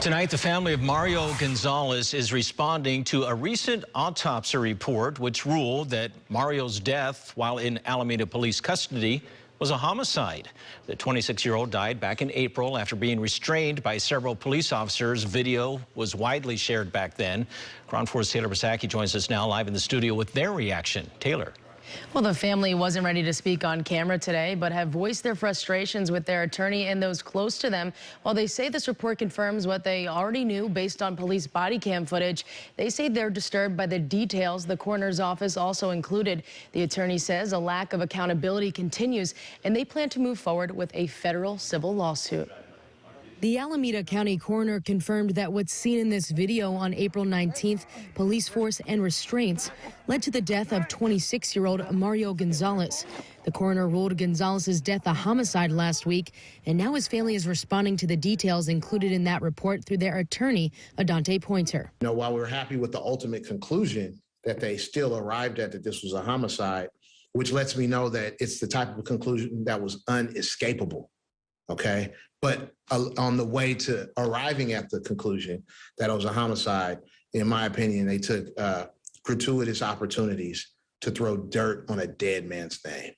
Tonight, the family of Mario Gonzalez is responding to a recent autopsy report which ruled that Mario's death while in Alameda police custody was a homicide. The 26-year-old died back in April after being restrained by several police officers. Video was widely shared back then. Ground Force Taylor Bisacky joins us now live in the studio with their reaction. Taylor. Well, the family wasn't ready to speak on camera today, but have voiced their frustrations with their attorney and those close to them. While they say this report confirms what they already knew based on police body cam footage, they say they're disturbed by the details the coroner's office also included. The attorney says a lack of accountability continues, and they plan to move forward with a federal civil lawsuit. The Alameda County coroner confirmed that what's seen in this video on April 19th, police force and restraints, led to the death of 26-year-old Mario Gonzalez. The coroner ruled Gonzalez's death a homicide last week, and now his family is responding to the details included in that report through their attorney, Adante Pointer. While we're happy with the ultimate conclusion that they still arrived at that this was a homicide, which lets me know that it's the type of conclusion that was unescapable. Okay, but on the way to arriving at the conclusion that it was a homicide, in my opinion, they took gratuitous opportunities to throw dirt on a dead man's name.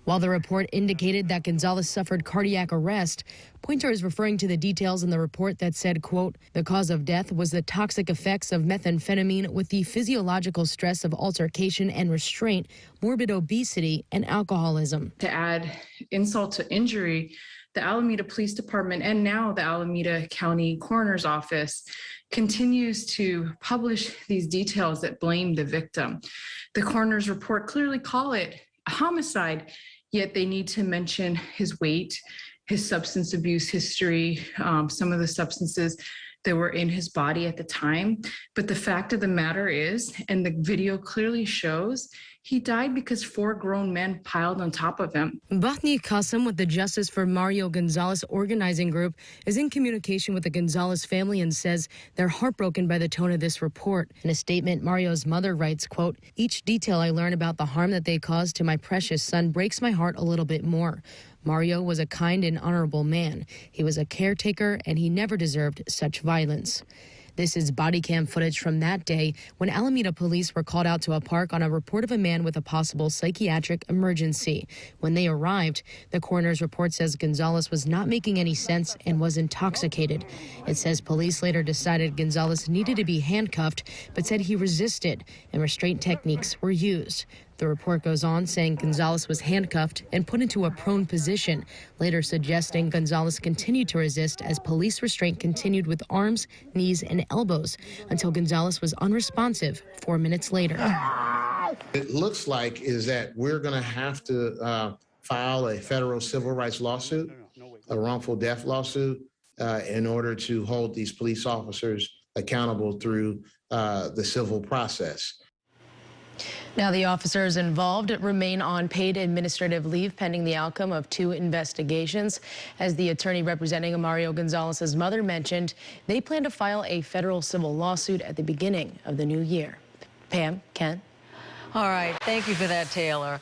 While the report indicated that Gonzalez suffered cardiac arrest, Pointer is referring to the details in the report that said, quote, the cause of death was the toxic effects of methamphetamine with the physiological stress of altercation and restraint, morbid obesity, and alcoholism. To add insult to injury, the Alameda Police Department and now the Alameda County Coroner's Office continues to publish these details that blame the victim. The coroner's report clearly call it a homicide, yet they need to mention his weight, his substance abuse history, some of the substances that were in his body at the time. But the fact of the matter is, and the video clearly shows, he died because 4 grown men piled on top of him. Bathni Qasim with the Justice for Mario Gonzalez organizing group is in communication with the Gonzalez family and says they're heartbroken by the tone of this report. In a statement, Mario's mother writes, quote, each detail I learn about the harm that they caused to my precious son breaks my heart a little bit more. Mario was a kind and honorable man. He was a caretaker, and he never deserved such violence. This is body cam footage from that day when Alameda police were called out to a park on a report of a man with a possible psychiatric emergency. When they arrived, the coroner's report says Gonzalez was not making any sense and was intoxicated. It says police later decided Gonzalez needed to be handcuffed, but said he resisted and restraint techniques were used. The report goes on saying Gonzalez was handcuffed and put into a prone position, later suggesting Gonzalez continued to resist as police restraint continued with arms, knees, and elbows until Gonzalez was unresponsive 4 minutes later. It looks like is that we're going to have to file a federal civil rights lawsuit, a wrongful death lawsuit, in order to hold these police officers accountable through the civil process. Now, the officers involved remain on paid administrative leave pending the outcome of 2 investigations. As the attorney representing Mario Gonzalez's mother mentioned, they plan to file a federal civil lawsuit at the beginning of the new year. Pam, Ken? All right. Thank you for that, Taylor.